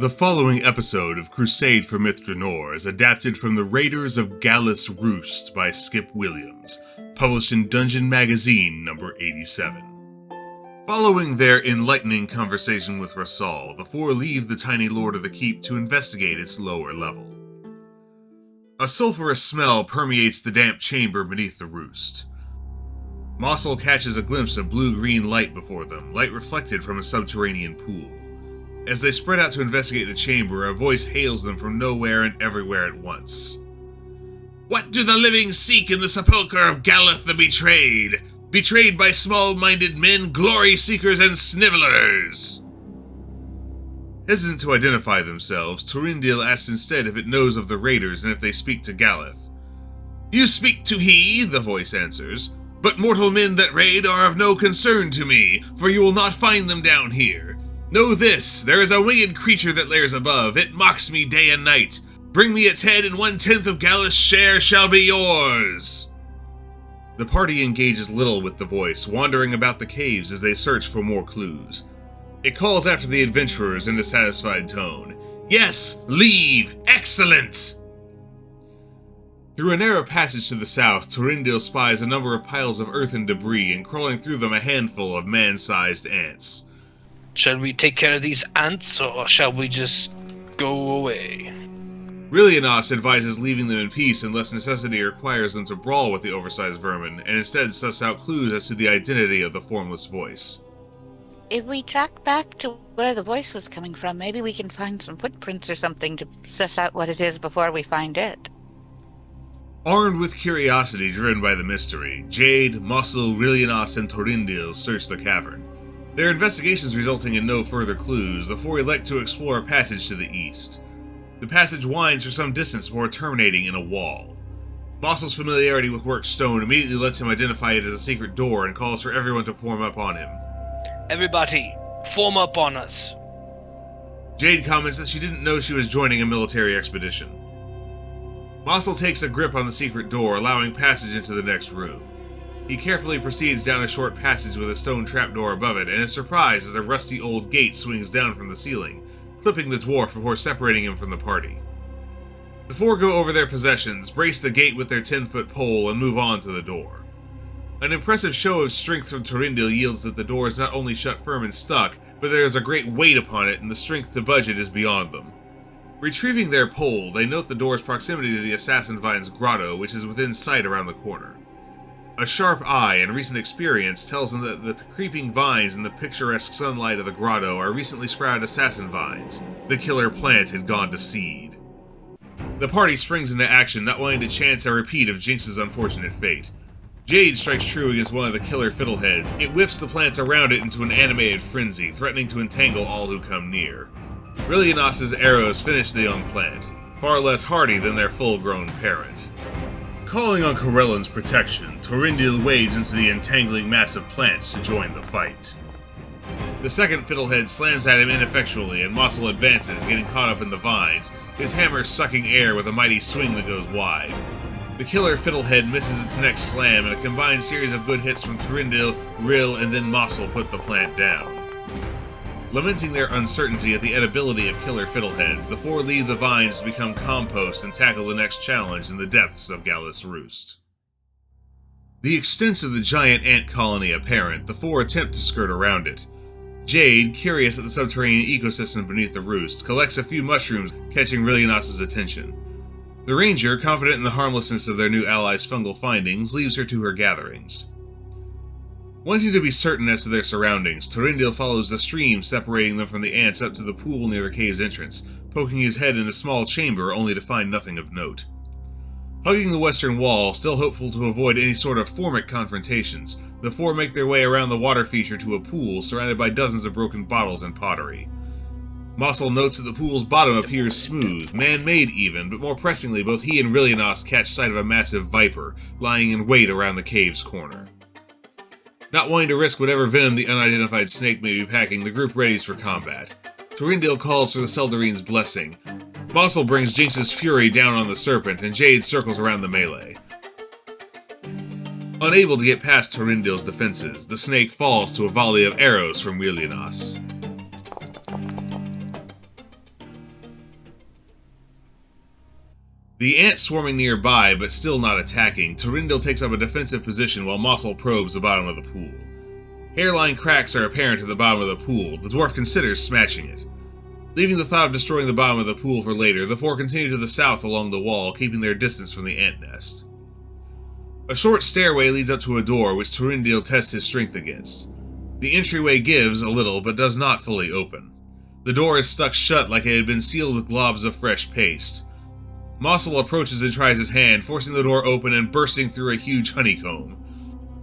The following episode of Crusade for Myth Drannor is adapted from The Raiders of Galath's Roost by Skip Williams, published in Dungeon Magazine number 87. Following their enlightening conversation with Rossal, the four leave the tiny lord of the keep to investigate its lower level. A sulphurous smell permeates the damp chamber beneath the roost. Massul catches a glimpse of blue-green light before them, light reflected from a subterranean pool. As they spread out to investigate the chamber, a voice hails them from nowhere and everywhere at once. "What do the living seek in the sepulchre of Galath the Betrayed? Betrayed by small-minded men, glory-seekers, and snivellers!" Hesitant to identify themselves, Túrendil asks instead if it knows of the raiders and if they speak to Galath. "You speak to he," the voice answers, "but mortal men that raid are of no concern to me, for you will not find them down here. Know this, there is a winged creature that lairs above. It mocks me day and night. Bring me its head, and 1/10 of Galath's share shall be yours." The party engages little with the voice, wandering about the caves as they search for more clues. It calls after the adventurers in a satisfied tone. "Yes, leave! Excellent!" Through a narrow passage to the south, Túrendil spies a number of piles of earth and debris, and crawling through them a handful of man-sized ants. Shall we take care of these ants, or shall we just go away? Rilyanasse advises leaving them in peace unless necessity requires them to brawl with the oversized vermin, and instead suss out clues as to the identity of the formless voice. If we track back to where the voice was coming from, maybe we can find some footprints or something to suss out what it is before we find it. Armed with curiosity driven by the mystery, Jade, Massul, Rilyanasse, and Túrendil search the cavern. Their investigations resulting in no further clues, the four elect to explore a passage to the east. The passage winds for some distance before terminating in a wall. Massul's familiarity with worked stone immediately lets him identify it as a secret door and calls for everyone to form up on him. Everybody, form up on us. Jade comments that she didn't know she was joining a military expedition. Massul takes a grip on the secret door, allowing passage into the next room. He carefully proceeds down a short passage with a stone trapdoor above it, and is surprised as a rusty old gate swings down from the ceiling, clipping the dwarf before separating him from the party. The four go over their possessions, brace the gate with their 10-foot pole, and move on to the door. An impressive show of strength from Túrendil yields that the door is not only shut firm and stuck, but there is a great weight upon it, and the strength to budge it is beyond them. Retrieving their pole, they note the door's proximity to the Assassin Vine's grotto, which is within sight around the corner. A sharp eye and recent experience tells them that the creeping vines in the picturesque sunlight of the grotto are recently sprouted assassin vines. The killer plant had gone to seed. The party springs into action, not wanting to chance a repeat of Jynx's unfortunate fate. Jade strikes true against one of the killer fiddleheads. It whips the plants around it into an animated frenzy, threatening to entangle all who come near. Rilyannasse's arrows finish the young plant, far less hardy than their full-grown parent. Calling on Corellan's protection, Túrendil wades into the entangling mass of plants to join the fight. The second fiddlehead slams at him ineffectually, and Massul advances, getting caught up in the vines, his hammer sucking air with a mighty swing that goes wide. The killer fiddlehead misses its next slam, and a combined series of good hits from Túrendil, Ril, and then Massul put the plant down. Lamenting their uncertainty at the edibility of killer fiddleheads, the four leave the vines to become compost and tackle the next challenge in the depths of Galath's Roost. The extent of the giant ant colony apparent, the four attempt to skirt around it. Jade, curious at the subterranean ecosystem beneath the roost, collects a few mushrooms, catching Rilyannasse's attention. The ranger, confident in the harmlessness of their new allies' fungal findings, leaves her to her gatherings. Wanting to be certain as to their surroundings, Túrendil follows the stream separating them from the ants up to the pool near the cave's entrance, poking his head in a small chamber only to find nothing of note. Hugging the western wall, still hopeful to avoid any sort of formic confrontations, the four make their way around the water feature to a pool surrounded by dozens of broken bottles and pottery. Massul notes that the pool's bottom appears smooth, man-made even, but more pressingly both he and Rilyanasse catch sight of a massive viper, lying in wait around the cave's corner. Not wanting to risk whatever venom the unidentified snake may be packing, the group readies for combat. Túrendil calls for the Seldarine's blessing. Massul brings Jynx's fury down on the serpent, and Jade circles around the melee. Unable to get past Túrendil's defenses, the snake falls to a volley of arrows from Rilyanasse. The ants swarming nearby, but still not attacking, Túrendil takes up a defensive position while Massul probes the bottom of the pool. Hairline cracks are apparent at the bottom of the pool. The dwarf considers smashing it. Leaving the thought of destroying the bottom of the pool for later, the four continue to the south along the wall, keeping their distance from the ant nest. A short stairway leads up to a door, which Túrendil tests his strength against. The entryway gives a little, but does not fully open. The door is stuck shut like it had been sealed with globs of fresh paste. Massul approaches and tries his hand, forcing the door open and bursting through a huge honeycomb.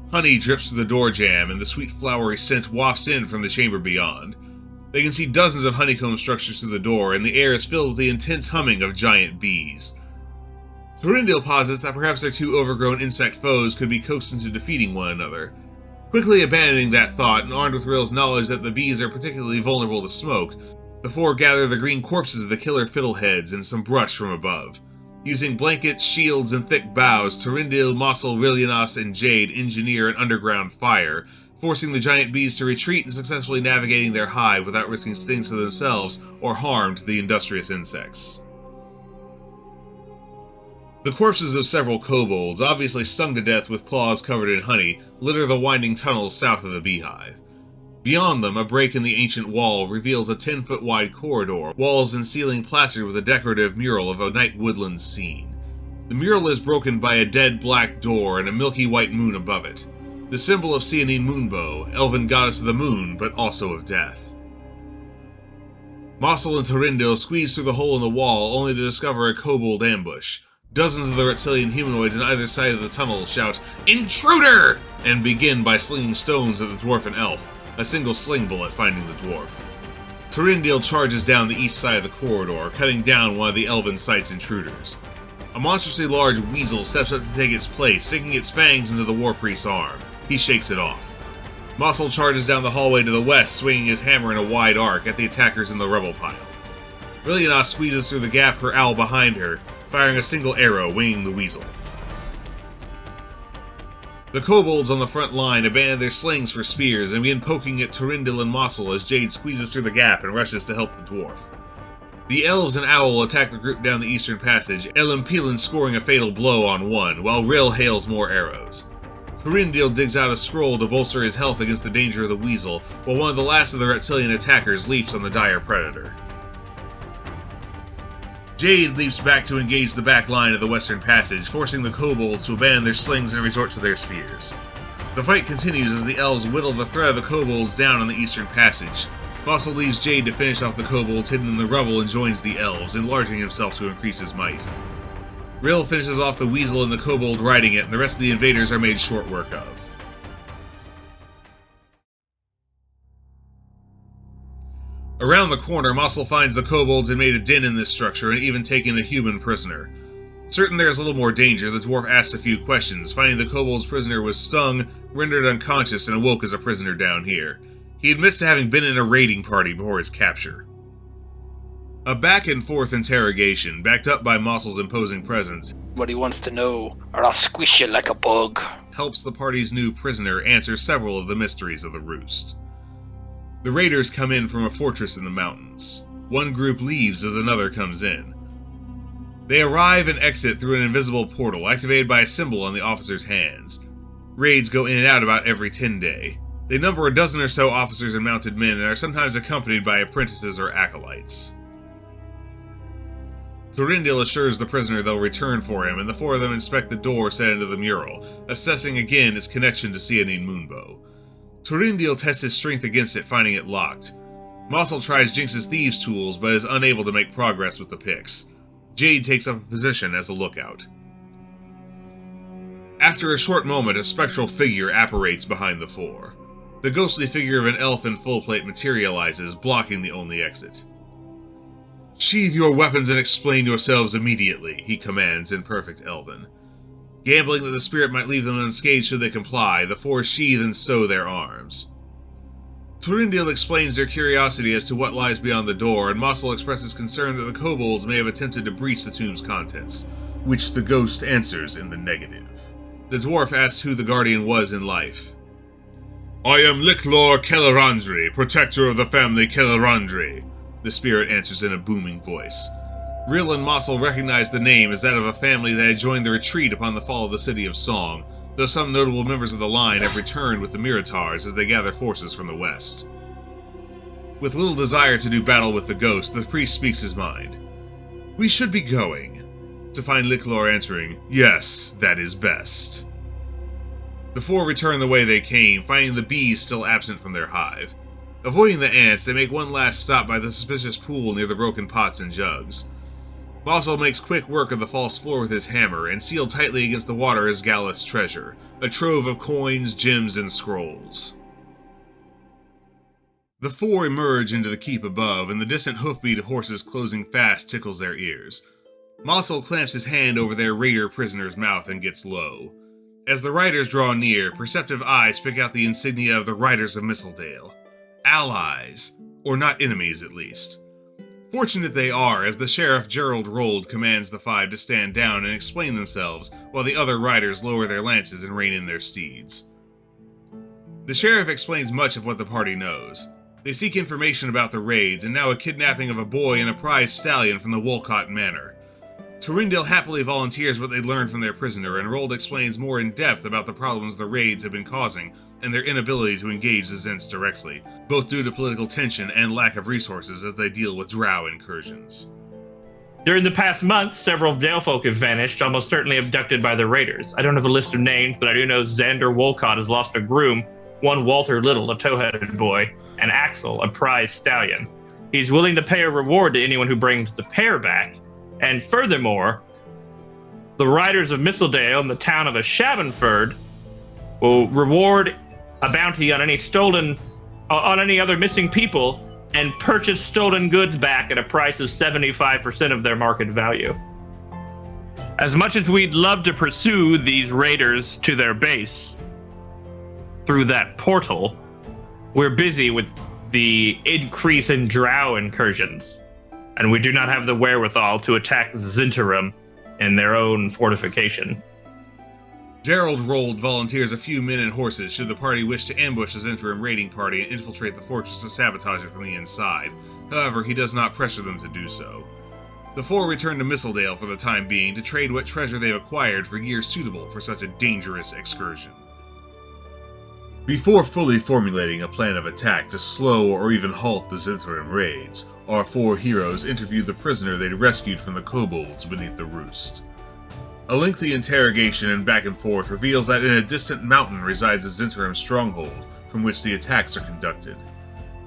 Honey drips through the door jamb, and the sweet flowery scent wafts in from the chamber beyond. They can see dozens of honeycomb structures through the door, and the air is filled with the intense humming of giant bees. Túrendil posits that perhaps their two overgrown insect foes could be coaxed into defeating one another. Quickly abandoning that thought, and armed with Ril's knowledge that the bees are particularly vulnerable to smoke, the four gather the green corpses of the killer fiddleheads and some brush from above. Using blankets, shields, and thick boughs, Túrendil, Rossal, Rilyanasse, and Jade engineer an underground fire, forcing the giant bees to retreat and successfully navigating their hive without risking stings to themselves or harm to the industrious insects. The corpses of several kobolds, obviously stung to death with claws covered in honey, litter the winding tunnels south of the beehive. Beyond them, a break in the ancient wall reveals a 10-foot wide corridor, walls and ceiling plastered with a decorative mural of a night woodland scene. The mural is broken by a dead black door and a milky white moon above it, the symbol of Seanine Moonbow, elven goddess of the moon, but also of death. Massul and Túrendil squeeze through the hole in the wall, only to discover a kobold ambush. Dozens of the reptilian humanoids on either side of the tunnel shout, "Intruder!" and begin by slinging stones at the dwarf and elf, a single sling bullet finding the dwarf. Túrendil charges down the east side of the corridor, cutting down one of the elven sight's intruders. A monstrously large weasel steps up to take its place, sinking its fangs into the warpriest's arm. He shakes it off. Massul charges down the hallway to the west, swinging his hammer in a wide arc at the attackers in the rubble pile. Rilyanasse squeezes through the gap, her owl behind her, firing a single arrow, winging the weasel. The kobolds on the front line abandon their slings for spears and begin poking at Túrendil and Massul as Jade squeezes through the gap and rushes to help the dwarf. The elves and owl attack the group down the eastern passage, Elimpilin scoring a fatal blow on one, while Ril hails more arrows. Túrendil digs out a scroll to bolster his health against the danger of the weasel, while one of the last of the reptilian attackers leaps on the dire predator. Jade leaps back to engage the back line of the western passage, forcing the kobolds to abandon their slings and resort to their spears. The fight continues as the elves whittle the threat of the kobolds down on the eastern passage. Rossal leaves Jade to finish off the kobolds hidden in the rubble and joins the elves, enlarging himself to increase his might. Ril finishes off the weasel and the kobold riding it, and the rest of the invaders are made short work of. Around the corner, Massul finds the kobolds had made a den in this structure and even taken a human prisoner. Certain there is little more danger, the dwarf asks a few questions, finding the kobold's prisoner was stung, rendered unconscious, and awoke as a prisoner down here. He admits to having been in a raiding party before his capture. A back-and-forth interrogation, backed up by Massul's imposing presence, What he wants to know, or I'll squish you like a bug, helps the party's new prisoner answer several of the mysteries of the Roost. The raiders come in from a fortress in the mountains. One group leaves as another comes in. They arrive and exit through an invisible portal, activated by a symbol on the officers' hands. Raids go in and out about every 10 day. They number a dozen or so officers and mounted men, and are sometimes accompanied by apprentices or acolytes. Túrendil assures the prisoner they'll return for him, and the four of them inspect the door set into the mural, assessing again its connection to Seanine Moonbow. Túrendil tests his strength against it, finding it locked. Massul tries Jynx's thieves' tools, but is unable to make progress with the picks. Jade takes up a position as a lookout. After a short moment, a spectral figure apparates behind the four. The ghostly figure of an elf in full plate materializes, blocking the only exit. "Sheathe your weapons and explain yourselves immediately," he commands in perfect elven. Gambling that the spirit might leave them unscathed should they comply, the four sheathe and stow their arms. Túrendil explains their curiosity as to what lies beyond the door, and Massul expresses concern that the kobolds may have attempted to breach the tomb's contents, which the ghost answers in the negative. The dwarf asks who the guardian was in life. "I am Lichlor Kellerandri, protector of the family Kellerandri," the spirit answers in a booming voice. Rill and Massul recognized the name as that of a family that had joined the retreat upon the fall of the City of Song, though some notable members of the line have returned with the Minotaurs as they gather forces from the west. With little desire to do battle with the ghost, the priest speaks his mind. "We should be going," to find Lichlor answering, "Yes, that is best." The four return the way they came, finding the bees still absent from their hive. Avoiding the ants, they make one last stop by the suspicious pool near the broken pots and jugs. Rossal makes quick work of the false floor with his hammer, and sealed tightly against the water is Galath's treasure, a trove of coins, gems, and scrolls. The four emerge into the keep above, and the distant hoofbeat of horses closing fast tickles their ears. Massul clamps his hand over their raider prisoner's mouth and gets low. As the riders draw near, perceptive eyes pick out the insignia of the Riders of Mistledale. Allies, or not enemies at least. Fortunate they are, as the Sheriff Gerald Rold commands the five to stand down and explain themselves, while the other riders lower their lances and rein in their steeds. The Sheriff explains much of what the party knows. They seek information about the raids, and now a kidnapping of a boy and a prize stallion from the Wolcott Manor. Túrendil happily volunteers what they learned from their prisoner, and Rold explains more in depth about the problems the raids have been causing, and their inability to engage the Zents directly, both due to political tension and lack of resources as they deal with drow incursions. During the past month, several Valefolk have vanished, almost certainly abducted by the raiders. I don't have a list of names, but I do know Xander Wolcott has lost a groom, one Walter Little, a tow-headed boy, and Axel, a prize stallion. He's willing to pay a reward to anyone who brings the pair back, and furthermore, the Riders of Mistledale in the town of Ashavenford will reward a bounty on any other missing people and purchase stolen goods back at a price of 75% of their market value. As much as we'd love to pursue these raiders to their base through that portal, we're busy with the increase in drow incursions, and we do not have the wherewithal to attack Zinterim in their own fortification. Gerald Rold volunteers a few men and horses should the party wish to ambush the Zinterim raiding party and infiltrate the fortress to sabotage it from the inside. However, he does not pressure them to do so. The four return to Mistledale for the time being to trade what treasure they've acquired for gear suitable for such a dangerous excursion. Before fully formulating a plan of attack to slow or even halt the Zinterim raids, our four heroes interview the prisoner they'd rescued from the kobolds beneath the Roost. A lengthy interrogation and back and forth reveals that in a distant mountain resides a Zinterim stronghold from which the attacks are conducted.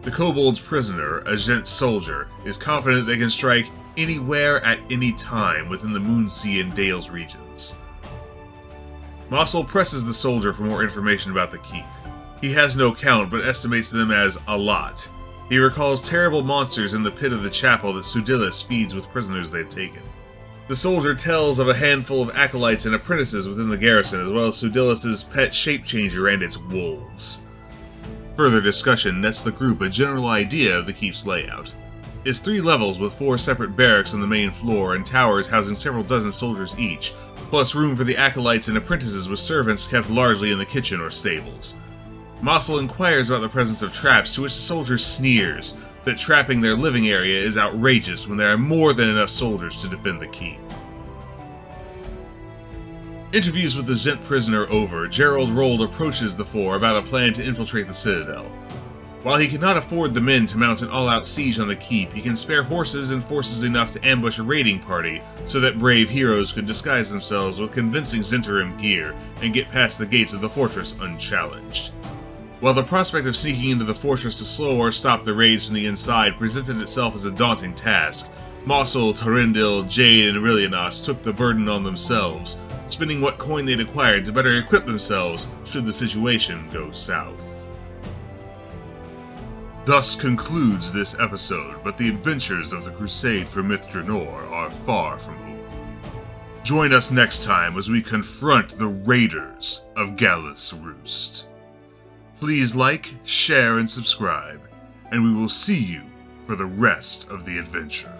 The kobold's prisoner, a Gent soldier, is confident they can strike anywhere at any time within the Moonsea and Dales regions. Massul presses the soldier for more information about the keep. He has no count, but estimates them as a lot. He recalls terrible monsters in the pit of the chapel that Pseudilis feeds with prisoners they've taken. The soldier tells of a handful of acolytes and apprentices within the garrison, as well as Pseudilis' pet shape-changer and its wolves. Further discussion nets the group a general idea of the keep's layout. It's 3 levels with 4 separate barracks on the main floor and towers housing several dozen soldiers each, plus room for the acolytes and apprentices with servants kept largely in the kitchen or stables. Massul inquires about the presence of traps, to which the soldier sneers that trapping their living area is outrageous when there are more than enough soldiers to defend the keep. Interviews with the Zent prisoner over, Gerald Rold approaches the four about a plan to infiltrate the citadel. While he cannot afford the men to mount an all-out siege on the keep, he can spare horses and forces enough to ambush a raiding party so that brave heroes could disguise themselves with convincing Zinterim gear and get past the gates of the fortress unchallenged. While the prospect of sneaking into the fortress to slow or stop the raids from the inside presented itself as a daunting task, Massul, Túrendil, Jade, and Rilyanasse took the burden on themselves, spending what coin they'd acquired to better equip themselves should the situation go south. Thus concludes this episode, but the adventures of the Crusade for Myth Drannor are far from over. Join us next time as we confront the Raiders of Galath's Roost. Please like, share, and subscribe, and we will see you for the rest of the adventure.